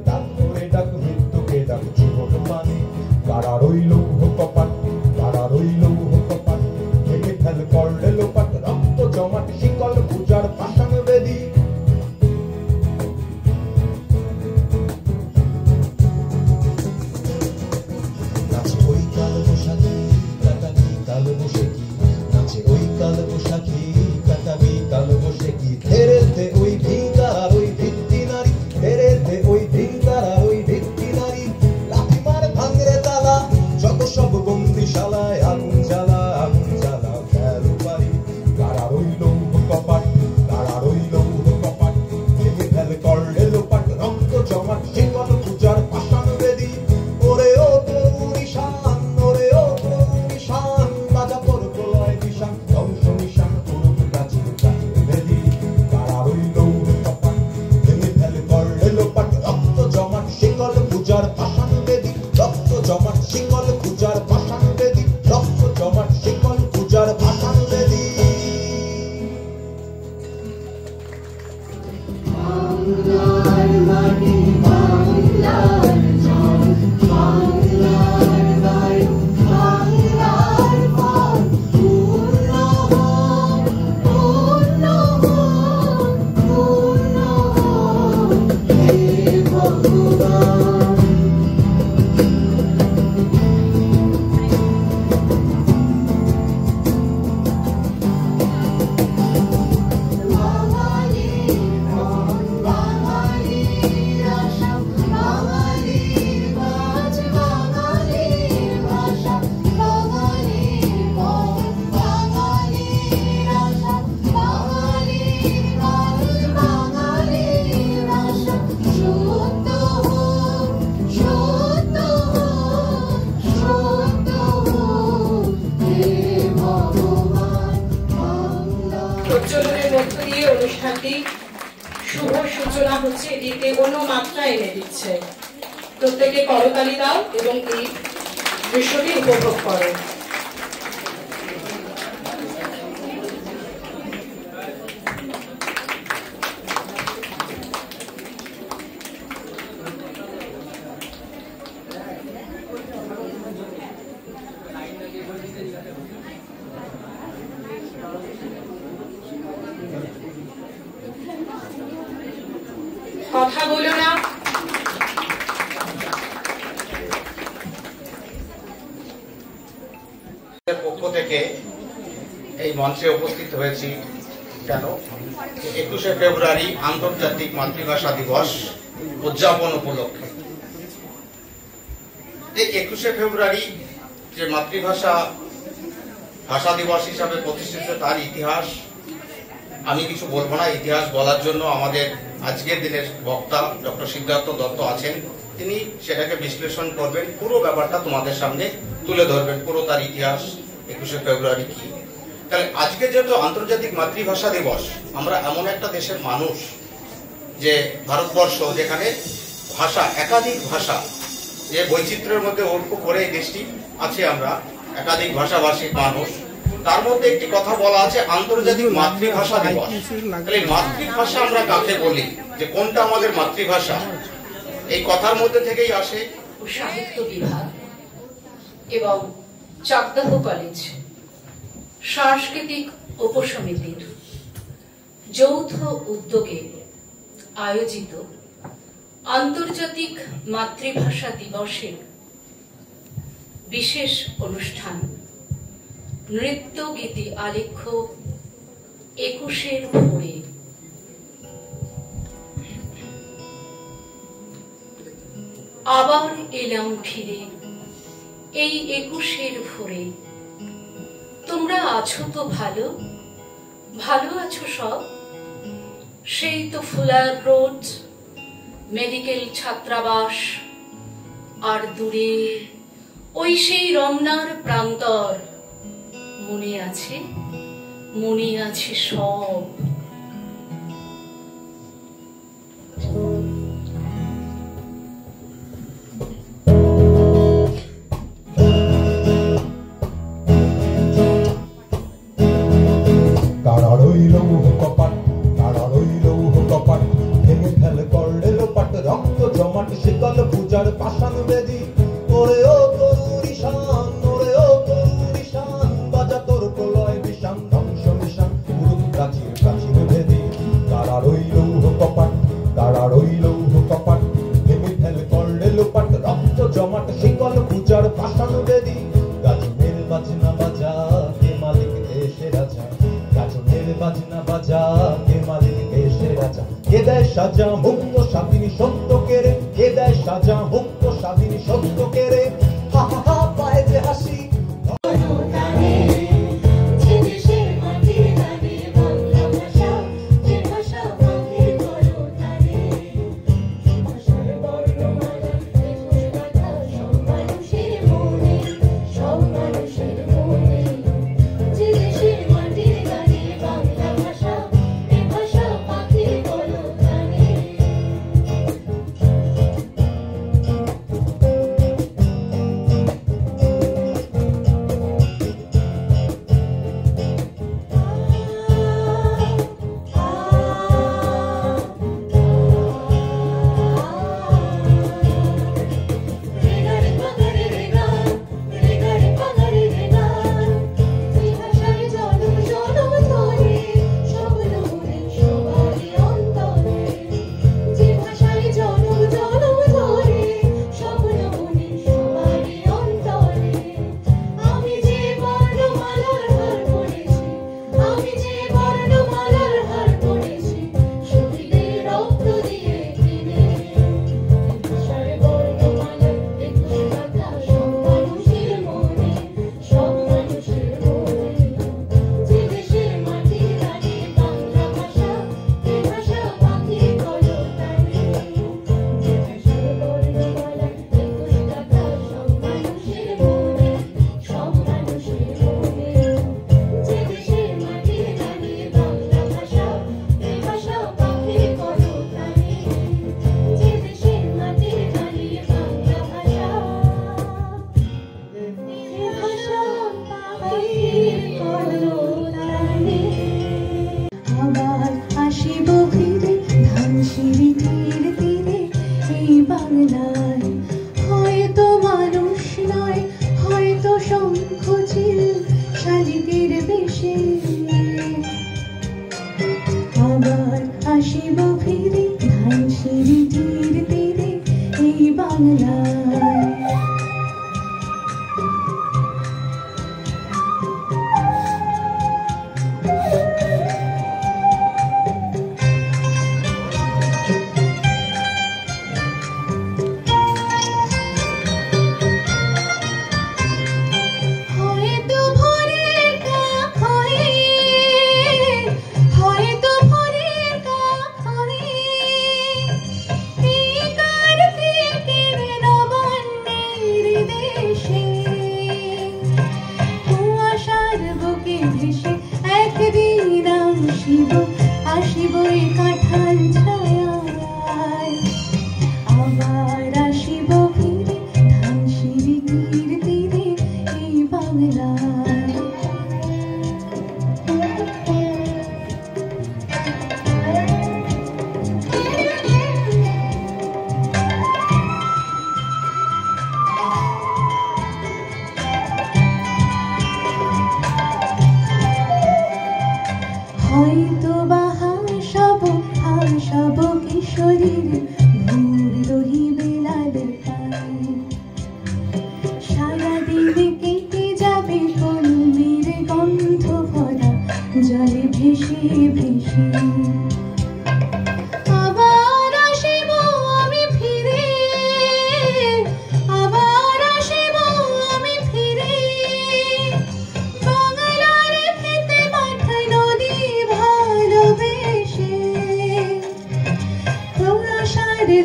ডাক করে ডাক মৃত্যুকে ডাক জীবন মানে কারা রইল কপাট কারা রইল কপাট ভেঙে ফেল করলে লোপাট রক্ত জমাট শিকল পূজার পাষাণ বেদী নাচে ওই কাল বসাকি কাটাবি কাল বসে কি নাচে ওই কাল বসাকি কাটাবি কাল বসে কি ধেরেতে ওই ভিঙ্গার ওই ভিত্তি নারী ধেরেতে ওই ভিঙ্গার ওই ভিত্তি নারী লাঠি মার ভাঙরে তালা যত সব বন্দিশালায় আগুন জ্বালা ফেল পারি কারা রইল কপাট কারা রইল কপাট ভেঙে ফেল করলে লোপাট রক্ত জমাট শিকল পূজার পাষাণ বেদী ওরে ও নিশান ওরে ও নিশান বাজা তোর প্রলয় নিশান ধ্বংস নিশান করুক প্রাচীন বেদী কারা রইল কপাট ভেঙে ফেল করলে লোপাট রক্ত জমাট শিকল পূজার পাষাণ বেদী রক্ত জমাট শিকল পূজার পাষাণ বেদী রক্ত জমাট শিকল পূজার পাষাণ বেদী বাংলার মাটি বাংলার জল বাংলার বায়ু বাংলার ফল পূর্ণ হোক পূর্ণ হোক পূর্ণ হোক হে ভগবান বাঙালির মন বাঙালির আশা বাঙালির কাজ বাঙালির ভাষা বাঙালির মন বাঙালির আশা বাঙালির কাজ বাঙালির ভাষা সত্য হোক সত্য হোক সত্য হোক হে ভগবান বাংলা প্রচলনের মধ্য দিয়ে অনুষ্ঠানটি শুভ সূচনা হচ্ছে, এটিতে অন্য মাত্রা এনে দিচ্ছে। প্রত্যেকে করতালি দাও এবং এই দৃশ্যটি উপভোগ করো। কথা বলো না। পক্ষ থেকে এই মঞ্চে উপস্থিত হয়েছি কেন? 21শে ফেব্রুয়ারি আন্তর্জাতিক মাতৃভাষা দিবস উদযাপন উপলক্ষে। এই 21শে ফেব্রুয়ারি যে মাতৃভাষা ভাষা দিবস হিসাবে প্রতিষ্ঠিত, তার ইতিহাস আমি কিছু বলবো না। ইতিহাস বলার জন্য আমাদের আজকের দিনের বক্তা ডক্টর সিদ্ধার্থ দত্ত আছেন, তিনি সেটাকে বিশ্লেষণ করবেন, পুরো ব্যাপারটা তোমাদের সামনে তুলে ধরবেন, পুরো তার ইতিহাস 21শে ফেব্রুয়ারি কি। তাহলে আজকে যেহেতু আন্তর্জাতিক মাতৃভাষা দিবস, আমরা এমন একটা দেশের মানুষ যে ভারতবর্ষ, যেখানে ভাষা একাধিক ভাষা, যে বৈচিত্র্যের মধ্যে ঐক্য করে এই দেশটি আছে, আমরা একাধিক ভাষাভাষী মানুষ, তার মধ্যে একটি কথা বলা আছে আন্তর্জাতিক মাতৃভাষা দিবস। তাহলে মাতৃভাষা আমরা কাকে বলি, যে কোনটা আমাদের মাতৃভাষা, এই কথার মধ্যে থেকেই আসে। সাহিত্য বিভাগ এবং চাকদাহ কলেজ সাংস্কৃতিক উপসমিতির যৌথ উদ্যোগে আয়োজিত আন্তর্জাতিক মাতৃভাষা দিবসের বিশেষ অনুষ্ঠান নৃত্য গীতি আলেখ্য 21শে ভোরে। আবার এলাম ফিরে এই 21শে ভোরে। তোমরা আছো তো ভালো, ভালো আছো সব? সেই তো ফুলার রোড, মেডিকেল ছাত্রাবাস, আর দূরে ওই সেই রমনার প্রান্তর। মনে আছে, মনে আছে সব। কপাট ভেঙে ফেল করলে লোপাট রক্ত জমাট পূজার পাষাণ বেদি ওরে ও তরুর ঈশান ওরে ও তরুর ঈশান বাজা তোর প্রলয় বিষান ধ্বংস নিশান পুরুষ প্রাচীর প্রাচীর ভেদি কারার ওই লৌহ কপাট কারার ওই লৌহ কপাট ভেঙে ফেল করলে লোপাট রক্ত জমাট শিকল পূজার পাষাণ বেদি গাজনের বাজনা বাজা কে মালিক দেশে রাজা গাজনের বাজনা বাজা কে মালিক দেশে রাজা কে দেয় সাজা মুক্ত স্বাধীন সত্য কেড়ে কে দেয় সাজা মুক্ত স্বাধীন সত্য কেড়ে হা হা হা পায় যে হাসি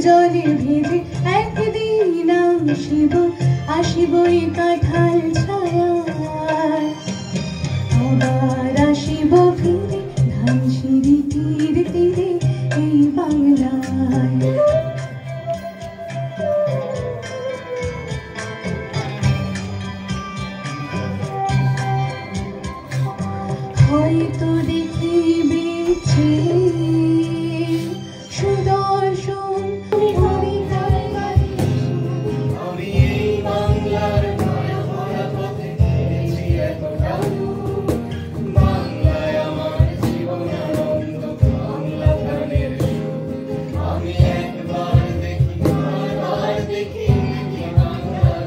জলে ভেজে একদিন আসিবই কাঁঠাল ছায়ায় আবার আসিব ফিরে ধানসিঁড়ি তীরে তীরে এই বাংলায় হয়তো দেখিবেছে সুদর্শন আমি একবার দেখি বারবার দেখি বাংলার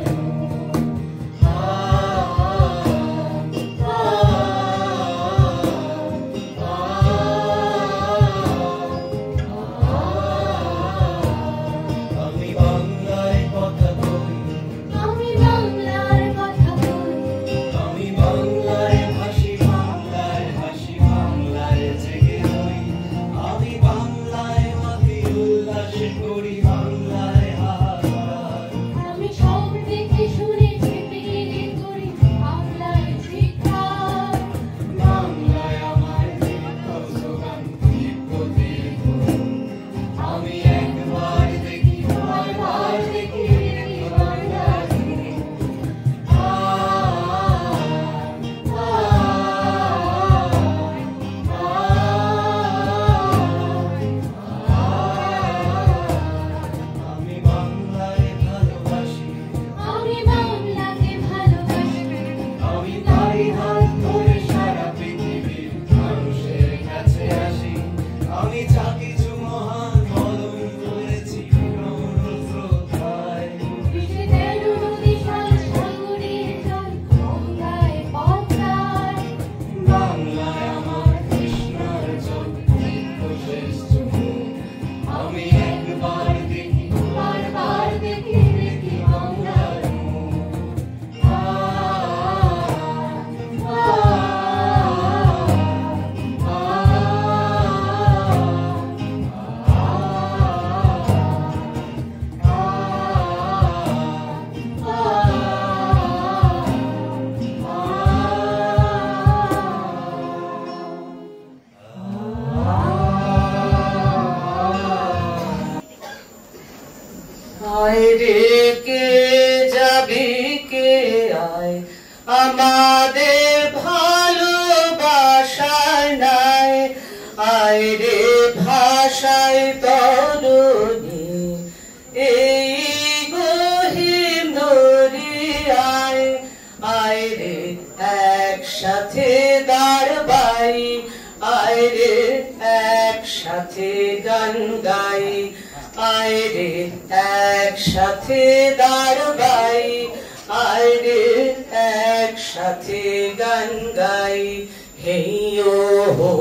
আমি বাংলার কথা বলি, আমি বাংলার কথা বলি, আমি বাংলার ভাষী, বাংলার ভাষী, বাংলার জেগে রই। আমি বাংলায় মাতি উল্লাস করি, বাংলায় হাহাকার। আমি সব দেখে শুনে চেপে করি বাংলার চিৎকার। বাংলায় আমার দীর্ঘ স্লোগান, তিব্বতের ধরুন। আমি একবার দেখি বারবার দেখি বাংলার আমি বাংলায় ভালোবাসি, আমি বাংলাকে ভালোবাসি, আমি তাই হাত ধরে সারা পৃথিবীর মানুষের কাছে আসি। আমি যা কিছু মহান বলন করেছি শ্রদ্ধায়। বিশ্বে 13 নদী সাগরের জল গঙ্গায় পদ্মায়। বাংলায় আমার কৃষ্ণার জল, শ্রেষ্ঠ ফুল। আমি একবার দেখি বারবার দেখি দেখি বাংলার মুখ। আয় রে কে যাবি কে আয়, আমাদের ভালোবাসায় নাই। আয় রে ভাষায় তরুণী, এই গহীন দরিয়ায়। আয় রে একসাথে দাঁড়াই, আয় রে একসাথে গান গাই। আয় রে একসাথে দাঁড়াই, আয় রে একসাথে গান গাই। হেই ও হো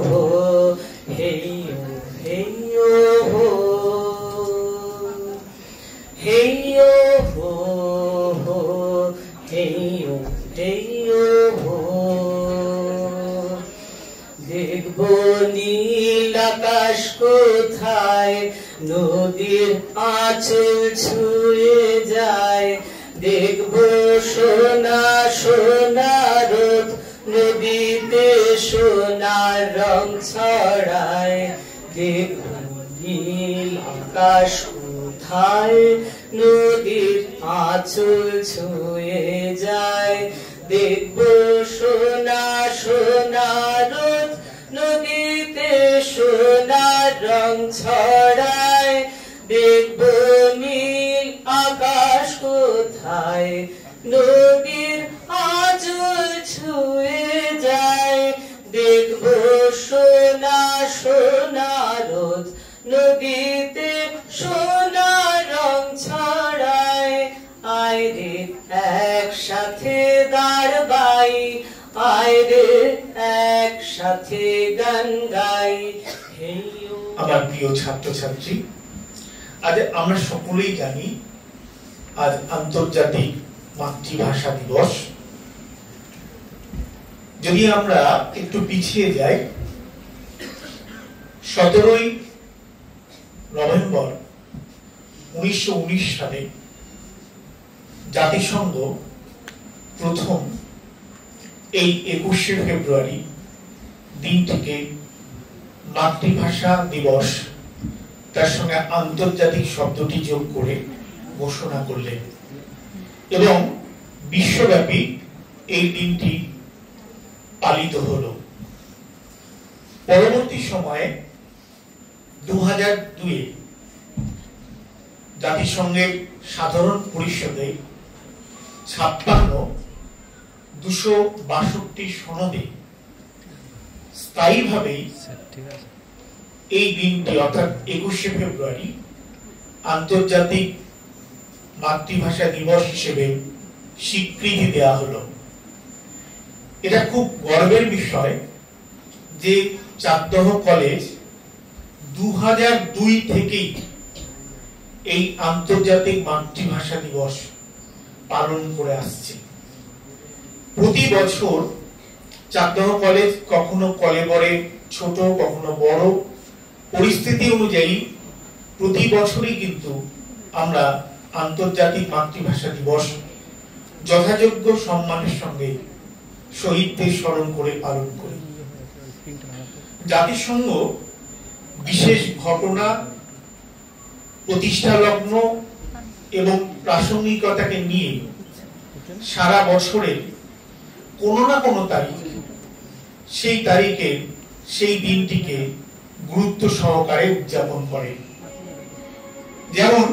হো, হেই ও হো, হেই ও হো হো, হেই ও হো। দেখবো নীল আকাশ কোথায়, নদীর আঁচল ছুঁয়ে যায়। দেখবো সোনা সোনা রোদ, নদীতে সোনার রং ছড়ায়। দেখবো নীল আকাশ কোথায়, নদীর আঁচল ছুঁয়ে যায়। দেখবো সোনা সোনা রোদ, নদীতে সোনার রং ছড়ায়। দেখবো নীল আকাশ কোথায়, নদীর আঁচল ছুঁয়ে যায়। দেখবো সোনা সোনা রোদ, নদীতে সোনার রং ছড়ায়। আয় রে একসাথে দাঁড়াই, আয় রে একসাথে গান গাই। আমার প্রিয় ছাত্রছাত্রী, আজ আমরা সকলেই জানি আজ আন্তর্জাতিক মাতৃভাষা দিবস। যদি আমরা একটু পিছিয়ে যাই, 17ই নভেম্বর 1919 সালে জাতিসংঘ প্রথম এই 21শে ফেব্রুয়ারি দিনটিকে মাতৃভাষা দিবস, তার সঙ্গে আন্তর্জাতিক শব্দটি যোগ করে ঘোষণা করলেন এবং বিশ্বব্যাপী এই দিনটি পালিত হলো। পরবর্তী সময়ে 2002-এ জাতিসংঘের সাধারণ পরিষদে 262 সনদে স্থায়ীভাবে এই দিনটি অর্থাৎ 21শে ফেব্রুয়ারি আন্তর্জাতিক মাতৃভাষা দিবস হিসেবে স্বীকৃতি দেওয়া হলো। এটা খুব গর্বের বিষয় যে চাকদহ কলেজ 2002 থেকেই এই আন্তর্জাতিক মাতৃভাষা দিবস পালন করে আসছে। প্রতি বছর চাকদহ কলেজ কখনো কলেবরে ছোট, কখনো বড়, পরিস্থিতি অনুযায়ী প্রতি বছরই কিন্তু আমরা আন্তর্জাতিক মাতৃভাষা দিবস যথাযোগ্য সম্মানের সঙ্গে শহীদদের স্মরণ করে পালন করি। জাতিসংঘ বিশেষ ঘটনা, প্রতিষ্ঠা লগ্ন এবং প্রাসঙ্গিকতাকে নিয়ে সারা বছরের কোনো না কোনো তারিখ, সেই তারিখে সেই দিনটিকে গুরুত্ব সহকারে উদযাপন করে। যেমন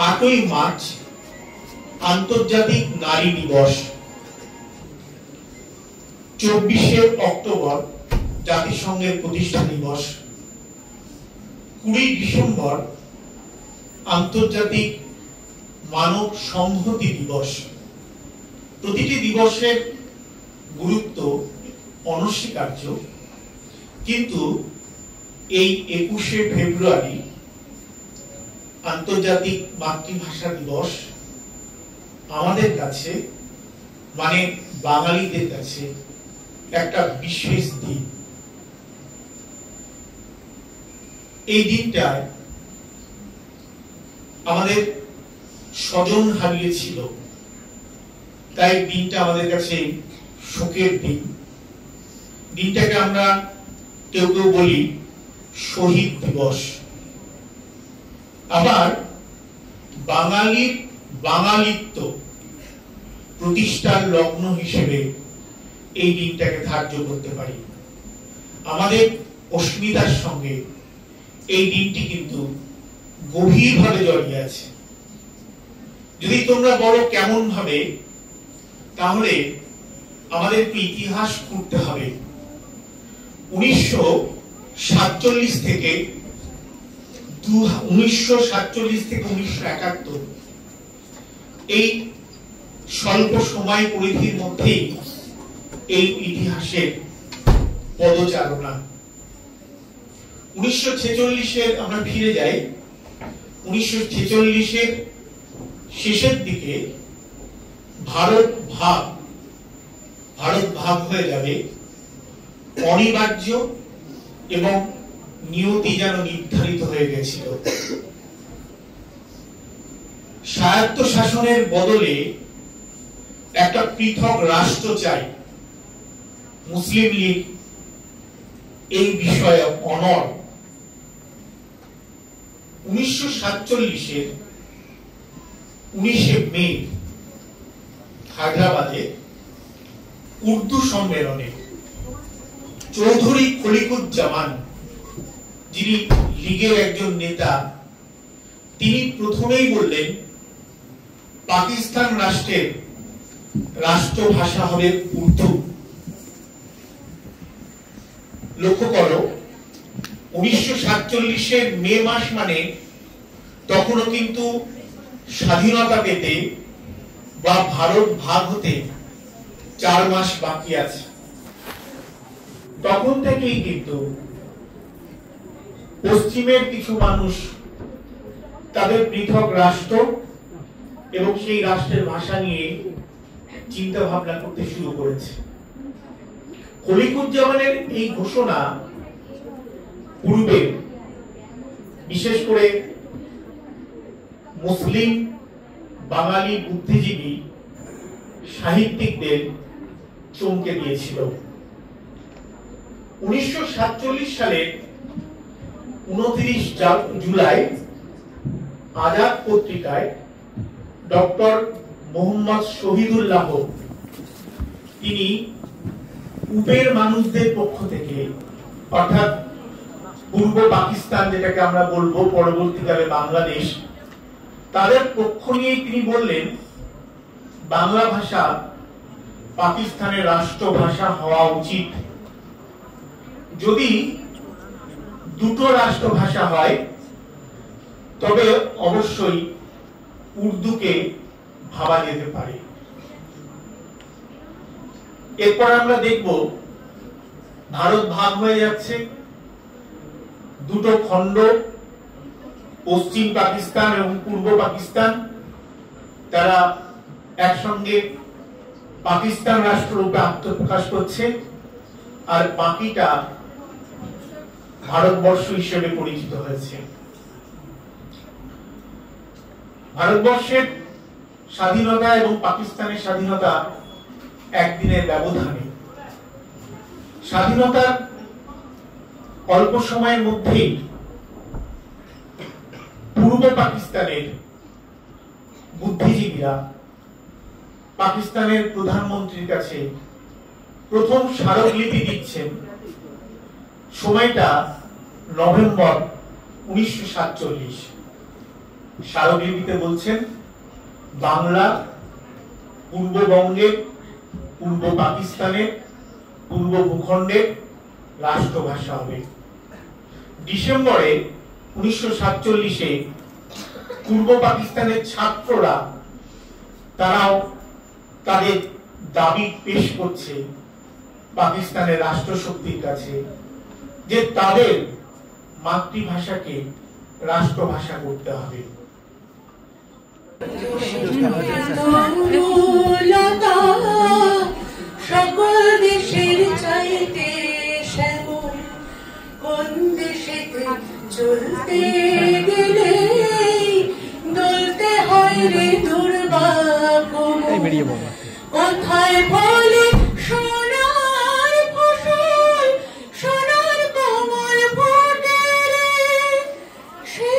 8ই মার্চ আন্তর্জাতিক নারী দিবস, 24শে অক্টোবর জাতিসংঘের প্রতিষ্ঠা দিবস, 20 ডিসেম্বর আন্তর্জাতিক মানব সংহতি দিবস। প্রতিটি দিবসের গুরুত্ব অনস্বীকার্য, কিন্তু এই 21শে ফেব্রুয়ারি আন্তর্জাতিক মাতৃভাষা দিবস আমাদের কাছে, মানে বাঙালিদের কাছে একটা বিশেষ দিন। এই দিনটায় আমাদের স্বজন হারিয়েছিল, তাই দিনটা আমাদের কাছে শোকের দিন। দিনটাকে আমরা কেউ কেউ বলি শহীদ দিবস। আবার বাঙালির বাঙালিত্ব প্রতিষ্ঠার লগ্ন হিসেবে এই দিনটাকে ধার্য করতে পারি। আমাদের অস্মিতার সঙ্গে এই দিনটি কিন্তু গভীরভাবে জড়িয়ে আছে। যদি তোমরা বলো কেমন ভাবে, তাহলে আমাদের একটু ইতিহাস খুঁড়তে হবে। 1947 থেকে 1971 এই স্বল্প সময় পরিধির মধ্যেই এই ইতিহাসের পদচারণা। 1946 আমরা ফিরে যাই। 1946 শেষের দিকে ভারত ভাগ হয়ে যাবে, অনিবার্য এবং নিয়তি যেন নির্ধারিত হয়ে গেছিল। স্বায়ত্ত শাসনের বদলে একটা পৃথক রাষ্ট্র চাই। মুসলিম লীগ এই বিষয়ে অনড়। 1947 19শে মে হায়দ্রাবাদে উর্দু সম্মেলনে চৌধুরী খলিকুজ্জামান, যিনি লীগের একজন নেতা, তিনি প্রথমেই বললেন পাকিস্তান রাষ্ট্রের রাষ্ট্রভাষা হবে উর্দু। লক্ষ্য করো, 1947 মে মাস মানে তখনও কিন্তু স্বাধীনতা পেতে বা ভারত ভাগ হতে 4 মাস বাকি আছে। তখন থেকেই কিন্তু পশ্চিমের কিছু মানুষ তাদের পৃথক রাষ্ট্র এবং সেই রাষ্ট্রের ভাষা নিয়ে চিন্তা ভাবনা করতে শুরু করেছে। খলিকুজ্জামানের এই ঘোষণা পূর্বে বিশেষ করে মুসলিম বাঙালি বুদ্ধিজীবী সাহিত্যিকদের চমকে দিয়েছিল। 1947 সালের 29 জুলাই আজাদ পত্রিকায় ডক্টর মোহাম্মদ শহীদুল্লাহ, তিনি পূবের মানুষদের পক্ষ থেকে, অর্থাৎ পূর্ব পাকিস্তান যেটাকে আমরা বলবো পরবর্তীকালে বাংলাদেশ, তাদের পক্ষ নিয়ে তিনি বললেন বাংলা ভাষা পাকিস্তানের রাষ্ট্রভাষা হওয়া উচিত। যদি দুটো রাষ্ট্রভাষা হয়, তবে অবশ্যই উর্দুকে ভাবা যেতে পারে। এরপর আমরা দেখব ভারত ভাগ হয়ে যাচ্ছে, দুটো খণ্ড, পশ্চিম পাকিস্তান এবং পূর্ব পাকিস্তান, তারা একসঙ্গে পাকিস্তান রাষ্ট্ররূপে আত্মপ্রকাশ করছে, আর বাকিটা ভারতবর্ষ হিসেবে পরিচিত হয়েছে। ভারতবর্ষের স্বাধীনতা এবং পাকিস্তানের স্বাধীনতা একদিনের ব্যবধানে। স্বাধীনতার অল্প সময়ের মধ্যেই পূর্ব পাকিস্তানের বুদ্ধিজীবীরা পাকিস্তানের প্রধানমন্ত্রীর কাছে প্রথম স্মারকলিপি দিচ্ছেন। সময়টা নভেম্বর 1947। স্মারকলিপিতে বলছেন বাংলা পূর্ববঙ্গের, পূর্ব পাকিস্তানের, পূর্ব ভূখণ্ডের রাষ্ট্রভাষা হবে। ডিসেম্বরে 1947-এ পূর্ব পাকিস্তানের ছাত্ররা তারাও তাদের দাবি পেশ করছে পাকিস্তানের রাষ্ট্রশক্তির কাছে যে তাদের মাতৃভাষাকে রাষ্ট্রভাষা করতে হবে। সকল দেশের চাইতে শ্যামল, কোন দেশেতে চলতে গেলে দলতে হয় রে দুর্বাগম, কোথায় বলে সোনার ফসল, সোনার কমল ফোটে রে, সে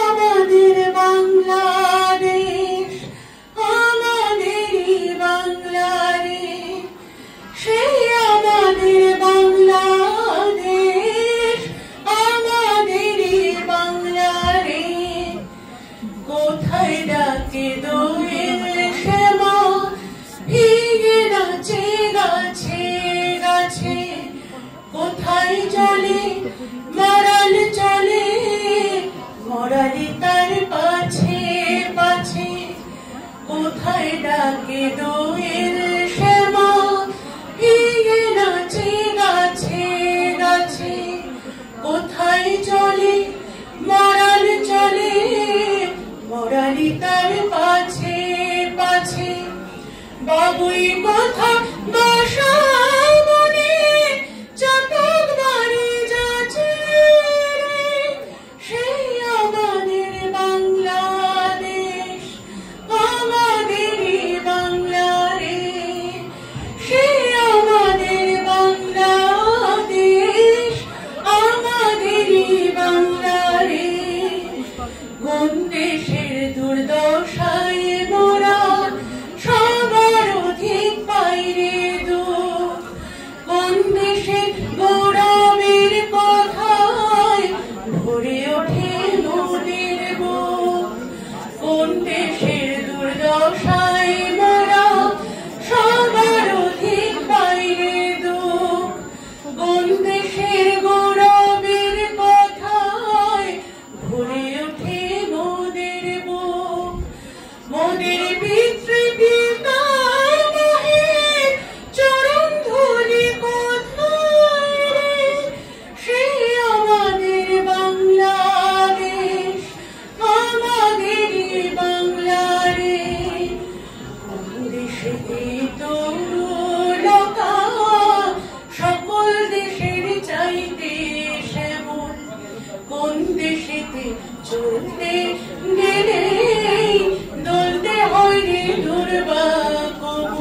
আমাদের বাংলাদেশ, আমাদেরই বাংলাদেশ, সে আমাদের বাংলাদেশ, আমাদেরই বাংলাদেশ। কোথায় ডাকে দোয়েল শ্যামা, ভিগে নাচে গাছে গাছে, কোথায় চলে মরাল চলে, মরালি তার পাছে পাছে। কোথায় ডাকে দোয়েল শ্যামা, ভিগে নাচে গাছে গাছে, কোথায় চলে মরাল চলে, মরালি তার পাছে পাছে। বাবুই কথা বাসায় মনে, চাতক বাড়ি যাচ্ছে রে, সেই আমাদের বাংলাদেশ, আমাদেরই বাংলাদেশ, সেই আমাদের বাংলাদেশ, আমাদেরই বাংলাদেশ। কোন দেশের দুর্দশায় মোরা সবার অধিক পাইরে দুঃখ, কোন দেশের গৌরবের কথায় ভরে ওঠে মোদের বুক, কোন দেশের দুর্দশায় মোরা সবার অধিক পাইরে দুঃখ, কোন দেশের গৌরবের কথায় ভরে ওঠে মোদের বুক। মোদের পিতৃপিতা মহের চরণ ধুলি কোথায় রে, সেই আমাদের বাংলাদেশ, আমাদেরই বাংলাদেশ। কোন দেশেতে তরুলতা, সকল দেশের চাইতে শ্যামল, কোন দেশেতে চলতে গেলে দলতে হয় রে দুর্বাগম,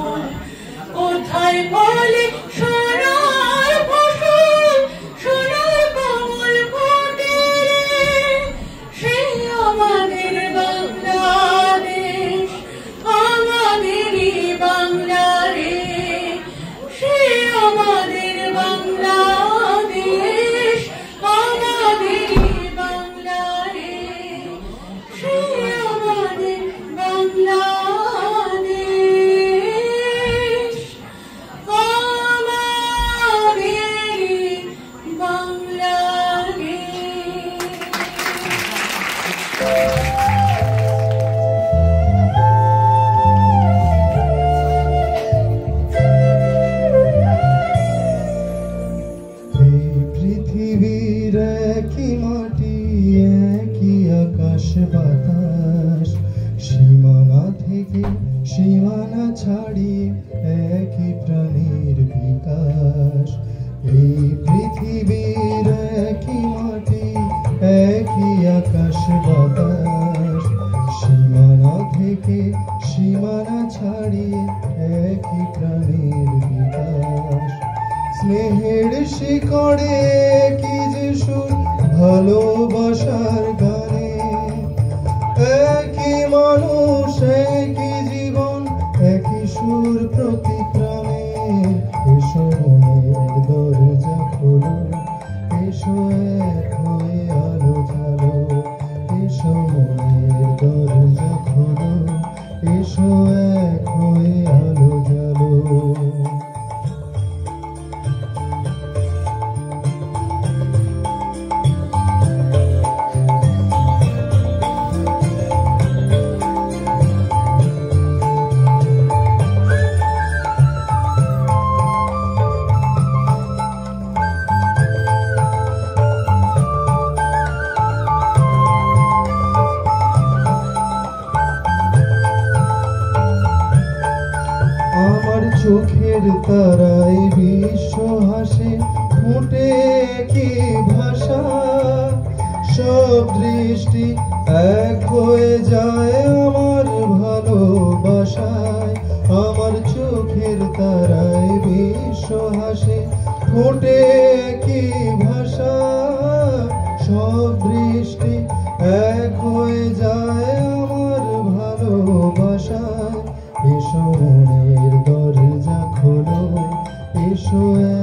কোথায় বলে সোনার ফসল, সোনার কমল ফোটে রে, সেই আমাদের বাংলাদেশ, আমাদেরই বাংলাদেশ, সেই আমাদের বাংলাদেশ, আমাদেরই বাংলাদেশ, সেই আমাদের বাংলাদেশ, আমাদেরই বাংলাদেশ। বাতাস সীমানা থেকে সীমানা ছাড়িয়ে একই প্রাণের বিকাশ এই পৃথিবীর একই মাটি একই আকাশ বাতাস সীমানা থেকে সীমানা ছাড়িয়ে একই প্রাণের বিকাশ স্নেহের শিকড়ে কি যে সুর ভালোবাসার গানে একই মানুষ একই জীবন একই সুর প্রতি প্রাণে এসো মনের দরজা খোলো এসো এক হয়ে আলো জ্বালো এসো মনের দরজা খোলো এসো এক হয়ে আলো জ্বালো চোখের তারায় বিশ্ব হাসে ফুটে কি ভাষা সব দৃষ্টি এক হয়ে যায় আমার ভালোবাসায় আমার চোখের তারায় বিশ্ব হাসে ফুটে কি ভাষা সব দৃষ্টি এক হয়ে যায় আমার ভালোবাসায় এসো মনের দরজা খোলো এসো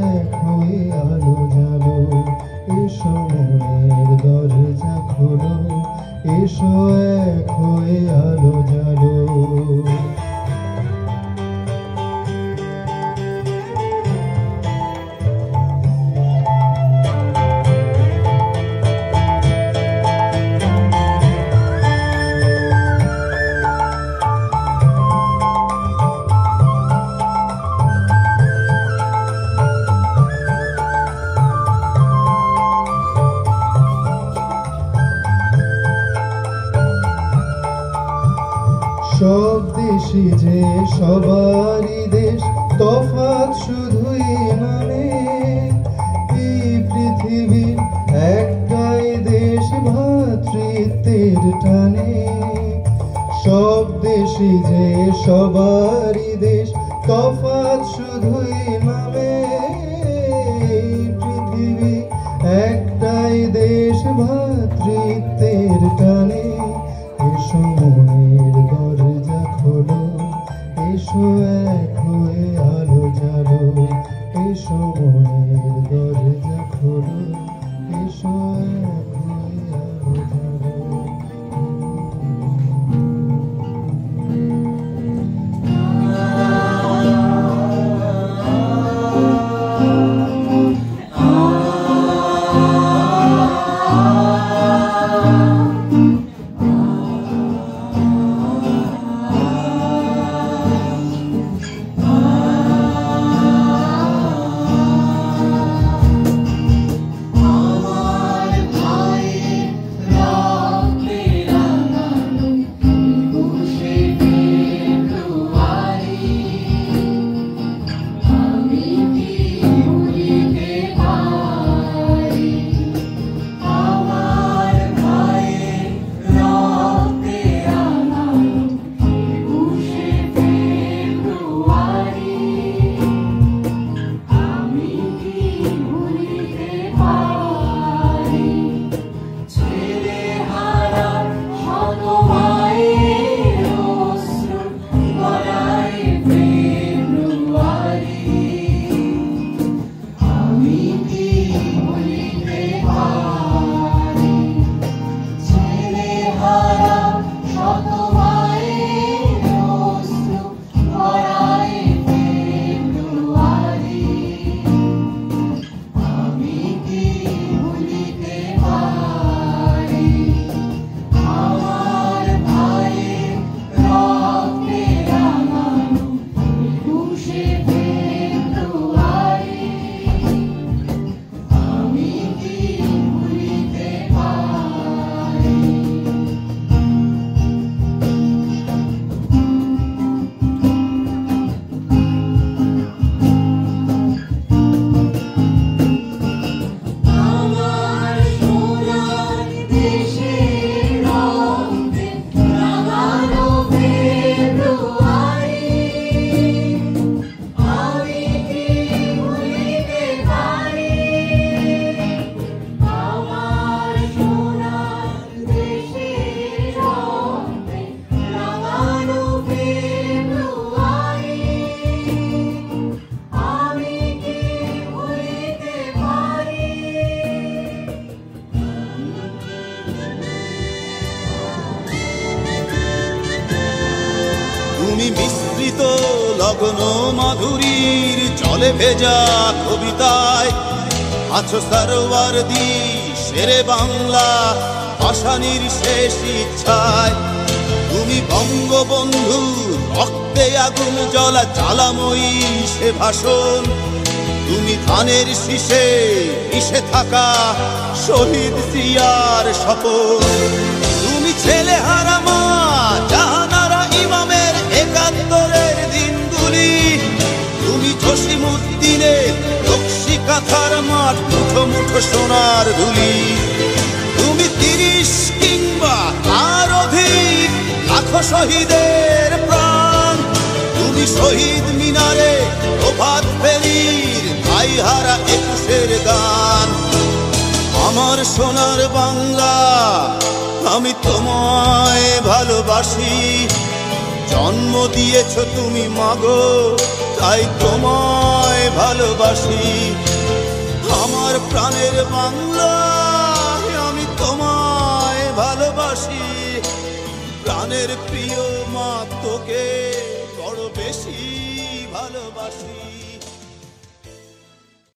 এক হয়ে আলো জ্বালো এসো মনের দরজা খোলো এসো এক হয়ে আলো জ্বালো সব দেশই যে সবারই দেশ তফাৎ শুধুই নামে এই পৃথিবীর একটাই দেশ ভ্রাতৃত্বের টানে সব দেশই যে সবারই দেশ তফাৎ শুধুই নামে এই পৃথিবী একটাই দেশ ভ্রাতৃত্বের টানে এসো মনের দরজা খোলো এসো এক হয়ে আলো জ্বালো এসো মনের দরজা খোলো এসো এক হয়ে আলো জ্বালো তুমি মিশ্রিত লগ্ন মাধুরীর জলে ভেজা কবিতায় আছো সরোয়ারদি শেরে বাংলা ভাষানির শেষ ইচ্ছায়। তুমি বঙ্গবন্ধু রক্তে আগুন জ্বলা জ্বালাময়ী সে ভাষণ। তুমি ধানের শীষে মিশে থাকা শহীদ জিয়ার স্বপন। তুমি ছেলে হারা মা জাহানারা ইমামের একাত্তরের দিনগুলি। তুমি জসিমউদ্দিনের রক্সি কাঁথার মাঠ মুঠো মুঠো সোনার ধুলি। তুমি ৩০ কিংবা তার অধিক লাখো শহীদের প্রাণ। তুমি শহীদ মিনারে প্রভাত ফেরির ভাই হারা ২১-এর গান। আমার সোনার বাংলা আমি তোমায় ভালোবাসি। জন্ম দিয়েছ তুমি মাগো তাই তোমায় ভালোবাসি। আমার প্রাণের বাংলা